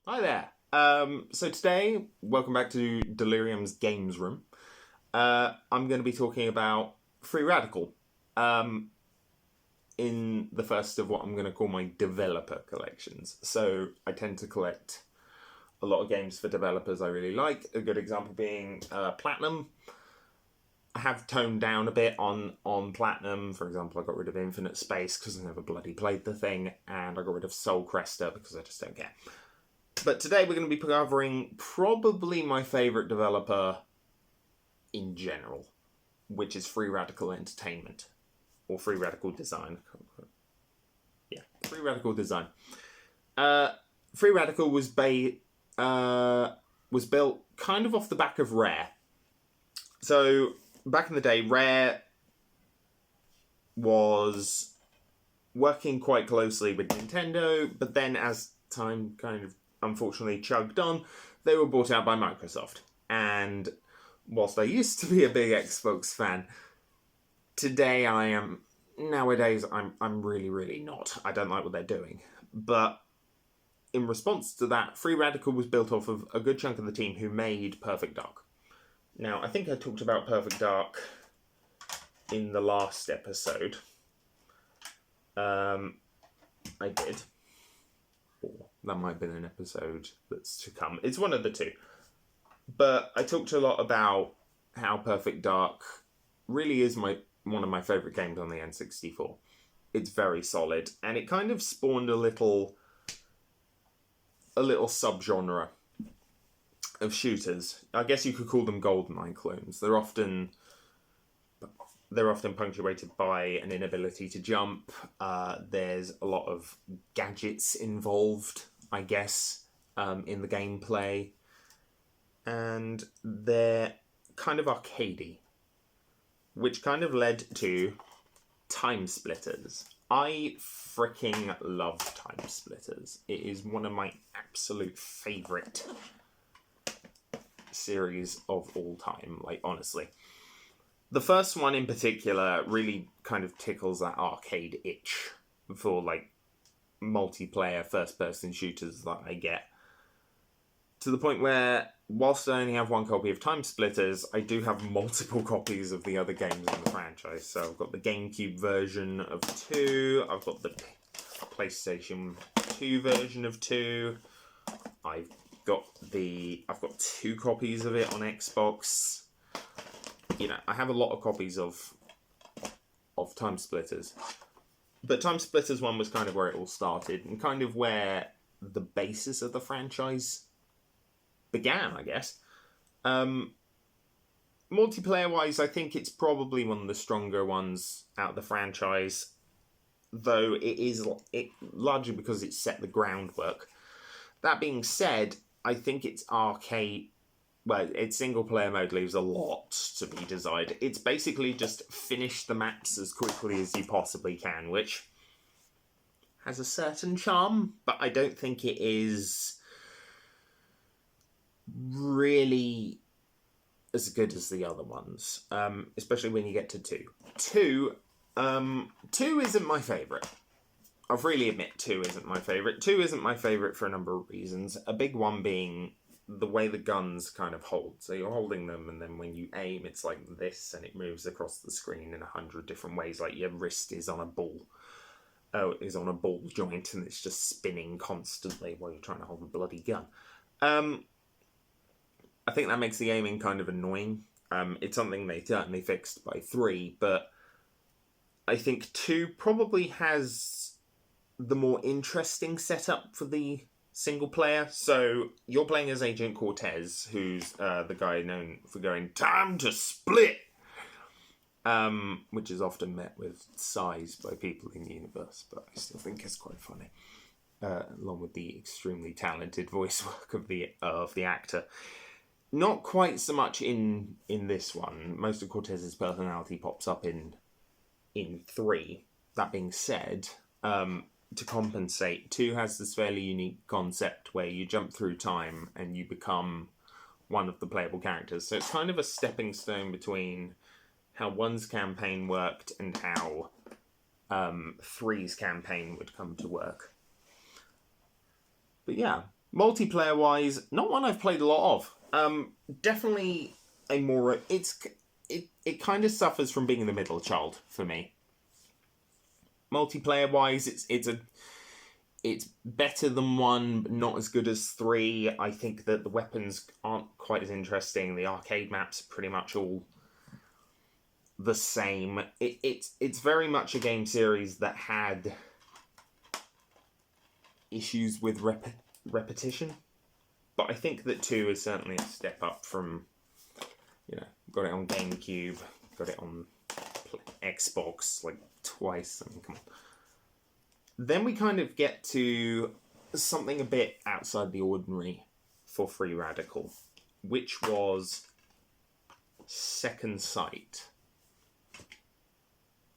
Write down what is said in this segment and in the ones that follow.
Hi there. So today, welcome back to Delirium's Games Room. I'm going to be talking about Free Radical in the first of what I'm going to call my developer collections. So I tend to collect a lot of games for developers I really like. A good example being Platinum. I have toned down a bit on Platinum. For example, I got rid of Infinite Space because I never bloody played the thing, and I got rid of Soul Cresta because I just don't care. But today we're going to be covering probably my favourite developer in general, which is Free Radical Entertainment, or Free Radical Design. Yeah, Free Radical Design. Free Radical was built kind of off the back of Rare. So back in the day, Rare was working quite closely with Nintendo, but then as time kind of unfortunately chugged on, they were bought out by Microsoft. And whilst I used to be a big Xbox fan, nowadays I'm really, really not. I don't like what they're doing. But in response to that, Free Radical was built off of a good chunk of the team who made Perfect Dark. Now, I think I talked about Perfect Dark in the last episode. I did. Or that might have been an episode that's to come. It's one of the two. But I talked a lot about how Perfect Dark really is one of my favourite games on the N64. It's very solid, and it kind of spawned a little subgenre of shooters. I guess you could call them GoldenEye clones. They're often punctuated by an inability to jump. There's a lot of gadgets involved, I guess, in the gameplay. And they're kind of arcadey, which kind of led to Timesplitters. I freaking love Timesplitters. It is one of my absolute favourite series of all time, like, honestly. The first one in particular really kind of tickles that arcade itch for, like, multiplayer first-person shooters that I get. To the point where, whilst I only have one copy of Timesplitters, I do have multiple copies of the other games in the franchise. So I've got the GameCube version of 2, I've got the PlayStation 2 version of 2, I've got 2 copies of it on Xbox. You know, I have a lot of copies of Timesplitters. But Timesplitters 1 was kind of where it all started, and kind of where the basis of the franchise began, I guess. Multiplayer-wise, I think it's probably one of the stronger ones out of the franchise, though it largely because it set the groundwork. That being said, I think its single-player mode leaves a lot to be desired. It's basically just finish the maps as quickly as you possibly can, which has a certain charm, but I don't think it is really as good as the other ones, especially when you get to 2. 2 isn't my favourite. I'll freely admit 2 isn't my favourite. 2 isn't my favourite for a number of reasons. A big one being the way the guns kind of hold. So you're holding them, and then when you aim, it's like this, and it moves across the screen in 100 different ways. Like your wrist is on a ball. Is on a ball joint, and it's just spinning constantly while you're trying to hold a bloody gun. I think that makes the aiming kind of annoying. It's something they certainly fixed by 3, but I think 2 probably has the more interesting setup for the single player. So you're playing as Agent Cortez, who's the guy known for going, "Time to split!" Which is often met with sighs by people in the universe, but I still think it's quite funny. Along with the extremely talented voice work of the actor. Not quite so much in this one. Most of Cortez's personality pops up in 3. That being said, to compensate, 2 has this fairly unique concept where you jump through time and you become one of the playable characters. So it's kind of a stepping stone between how 1's campaign worked and how 3's campaign would come to work. But yeah, multiplayer-wise, not one I've played a lot of. Definitely a more... It kind of suffers from being the middle child for me. Multiplayer-wise, it's better than 1, but not as good as 3. I think that the weapons aren't quite as interesting. The arcade maps are pretty much all the same. It's very much a game series that had issues with repetition, but I think that 2 is certainly a step up from, got it on GameCube, got it on Xbox like twice. I mean, come on. Then we kind of get to something a bit outside the ordinary for Free Radical, which was Second Sight.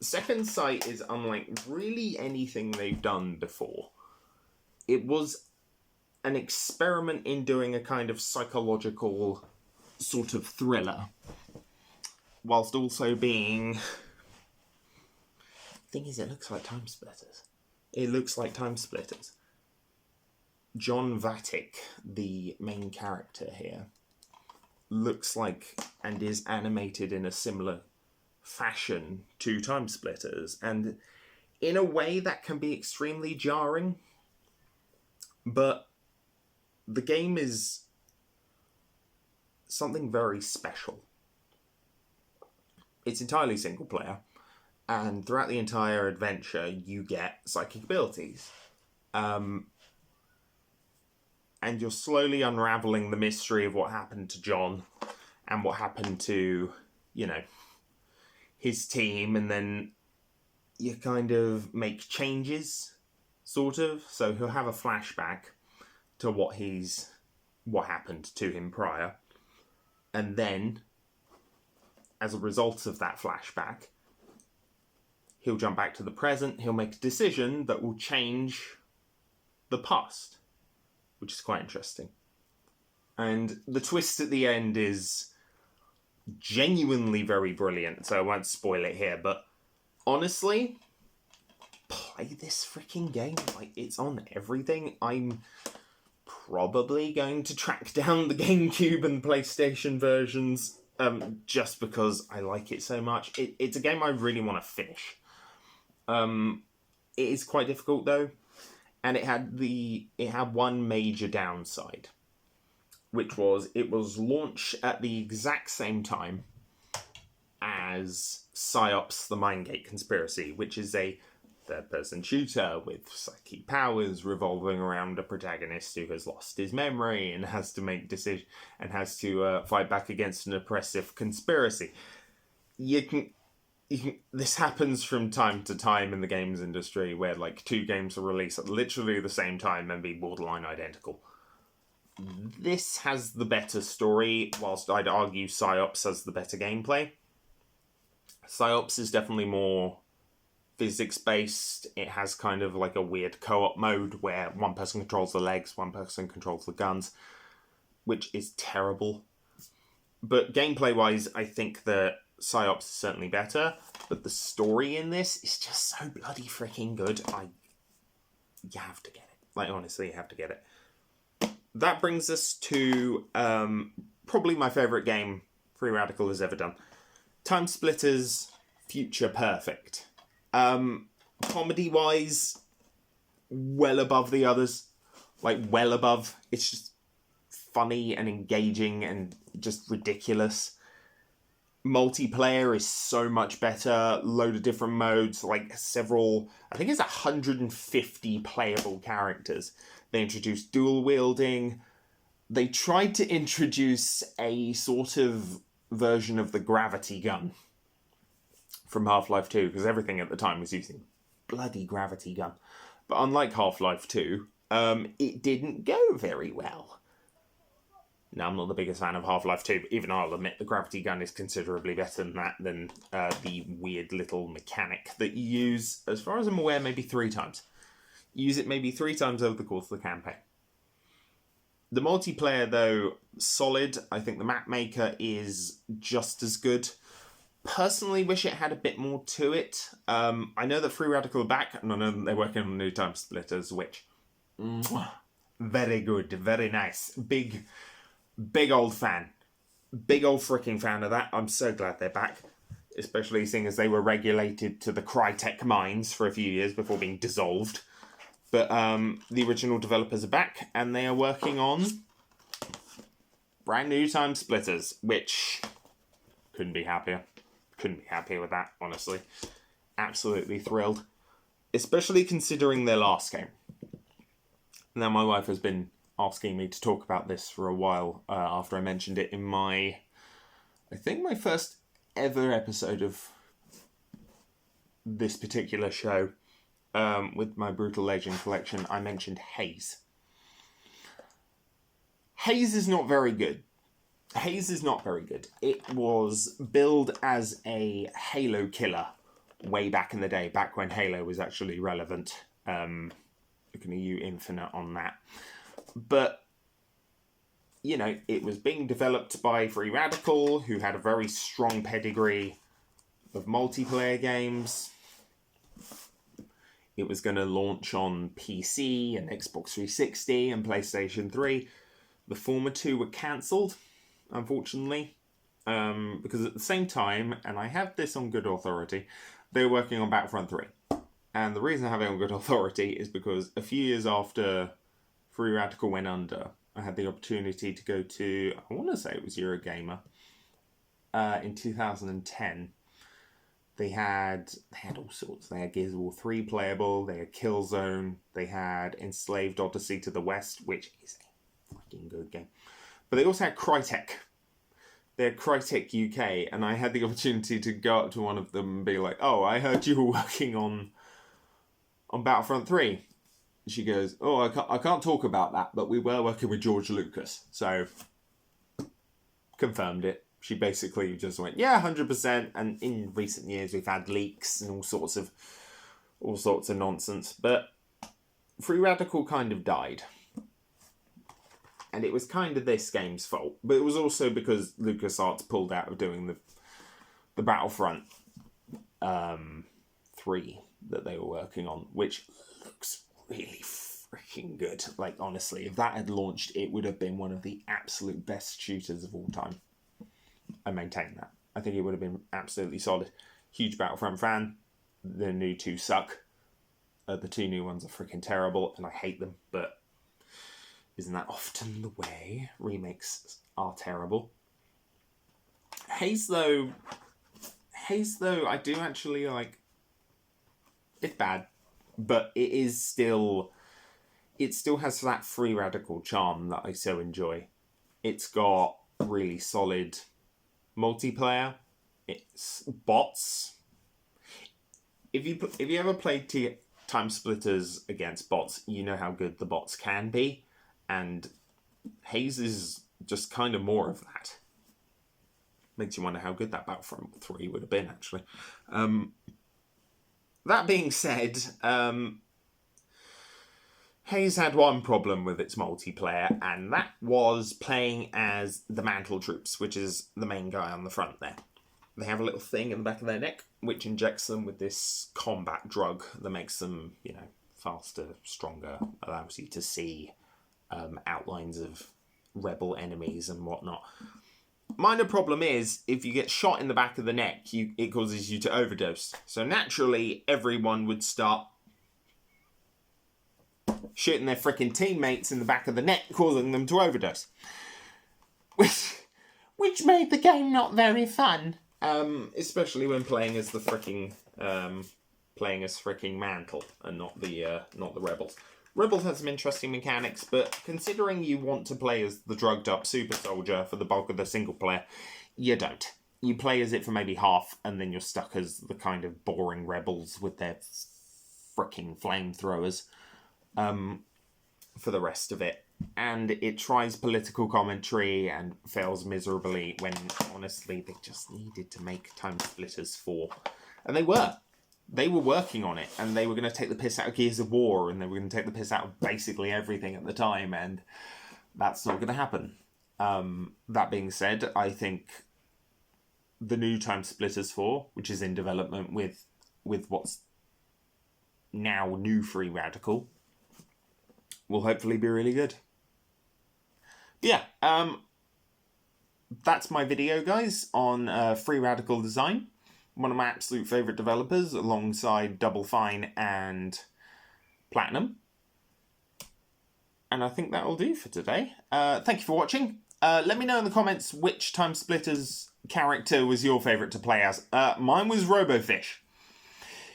Second Sight is unlike really anything they've done before. It was an experiment in doing a kind of psychological sort of thriller, whilst also being... The thing is, it looks like Timesplitters. It looks like Timesplitters. John Vatic, the main character here, looks like and is animated in a similar fashion to Timesplitters, and in a way that can be extremely jarring, but the game is something very special. It's entirely single player, and throughout the entire adventure you get psychic abilities, and you're slowly unravelling the mystery of what happened to John and what happened to, his team, and then you kind of make changes, sort of. So he'll have a flashback to what happened to him prior, and then, as a result of that flashback, he'll jump back to the present, he'll make a decision that will change the past, which is quite interesting. And the twist at the end is genuinely very brilliant, so I won't spoil it here, but honestly, play this freaking game. Like, it's on everything. I'm probably going to track down the GameCube and PlayStation versions, just because I like it so much. It's a game I really want to finish. It is quite difficult though, and it had one major downside, which was it was launched at the exact same time as PsyOps: The Mindgate Conspiracy, which is a third-person shooter with psychic powers revolving around a protagonist who has lost his memory and has to make decisions and has to fight back against an oppressive conspiracy. This happens from time to time in the games industry, where like 2 games are released at literally the same time and be borderline identical. This has the better story, whilst I'd argue PsyOps has the better gameplay. PsyOps is definitely more physics-based. It has kind of like a weird co-op mode where one person controls the legs, one person controls the guns, which is terrible. But gameplay-wise, I think that PsyOps is certainly better, but the story in this is just so bloody freaking good. You have to get it. Like, honestly, you have to get it. That brings us to probably my favourite game Free Radical has ever done. Timesplitters Future Perfect. Comedy-wise, well above the others. Like, well above. It's just funny and engaging and just ridiculous. Multiplayer is so much better. Load of different modes, like I think it's 150 playable characters. They introduced dual wielding. They tried to introduce a sort of version of the gravity gun from Half-Life 2, because everything at the time was using bloody gravity gun. But unlike Half-Life 2, it didn't go very well. Now, I'm not the biggest fan of Half-Life 2, but even I'll admit the gravity gun is considerably better than the weird little mechanic that you use, as far as I'm aware, maybe 3 times. You use it maybe 3 times over the course of the campaign. The multiplayer, though, solid. I think the map maker is just as good. personally wish it had a bit more to it. I know that Free Radical are back, and I know that they're working on new Timesplitters, which... very good, very nice. Big old fan. Big old freaking fan of that. I'm so glad they're back. Especially seeing as they were regulated to the Crytek mines for a few years before being dissolved. But the original developers are back, and they are working on brand new Timesplitters, which couldn't be happier. Couldn't be happier with that, honestly. Absolutely thrilled. Especially considering their last game. Now, my wife has been asking me to talk about this for a while after I mentioned it in my first ever episode of this particular show with my Brutal Legend collection. I mentioned Haze. Haze is not very good. It was billed as a Halo killer way back in the day, back when Halo was actually relevant. Looking at you, Infinite, on that. But, you know, it was being developed by Free Radical, who had a very strong pedigree of multiplayer games. It was going to launch on PC and Xbox 360 and PlayStation 3. The former two were cancelled, unfortunately, because at the same time, and I have this on good authority, they were working on Battlefront 3. And the reason I have it on good authority is because a few years after Free Radical went under, I had the opportunity to go to, I want to say it was Eurogamer, in 2010. They had all sorts. They had Gears of War 3 playable, they had Killzone, they had Enslaved Odyssey to the West, which is a fucking good game. But they also had Crytek. They had Crytek UK, and I had the opportunity to go up to one of them and be like, oh, I heard you were working on Battlefront 3. She goes, oh, I can't talk about that, but we were working with George Lucas. So, confirmed it. She basically just went, yeah, 100%. And in recent years, we've had leaks and all sorts of nonsense. But Free Radical kind of died. And it was kind of this game's fault. But it was also because LucasArts pulled out of doing the Battlefront 3 that they were working on, which looks really freaking good. Like, honestly, if that had launched, it would have been one of the absolute best shooters of all time. I maintain that. I think it would have been absolutely solid. Huge Battlefront fan. The new two suck. The two new ones are freaking terrible, and I hate them, but isn't that often the way? Remakes are terrible. Haze, though, I do actually like. It's bad, but it still has that Free Radical charm that I so enjoy. It's got really solid multiplayer. It's bots. If you ever played Timesplitters against bots, you know how good the bots can be, and Haze is just kind of more of that. Makes you wonder how good that Battlefront 3 would have been, actually. That being said, Haze had one problem with its multiplayer, and that was playing as the Mantle Troops, which is the main guy on the front there. They have a little thing in the back of their neck, which injects them with this combat drug that makes them, faster, stronger, allows you to see outlines of rebel enemies and whatnot. Minor problem is, if you get shot in the back of the neck, it causes you to overdose. So naturally, everyone would start shooting their freaking teammates in the back of the neck, causing them to overdose. Which made the game not very fun. Especially when playing as the freaking Mantle and not the Rebels. Rebels has some interesting mechanics, but considering you want to play as the drugged up super soldier for the bulk of the single player, you don't. You play as it for maybe half, and then you're stuck as the kind of boring rebels with their fricking flamethrowers for the rest of it. And it tries political commentary and fails miserably when, honestly, they just needed to make Timesplitters 4. And they were. They were working on it, and they were going to take the piss out of Gears of War, and they were going to take the piss out of basically everything at the time, and that's not going to happen. That being said, I think the new Timesplitters 4, which is in development with what's now new Free Radical, will hopefully be really good. But yeah, that's my video, guys, on Free Radical Design. One of my absolute favourite developers, alongside Double Fine and Platinum. And I think that'll do for today. Thank you for watching. Let me know in the comments which Timesplitters character was your favourite to play as. Mine was Robofish.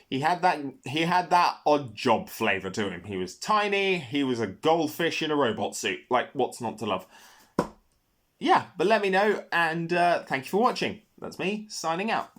He had that odd job flavour to him. He was tiny, he was a goldfish in a robot suit. Like, what's not to love? Yeah, but let me know, and thank you for watching. That's me, signing out.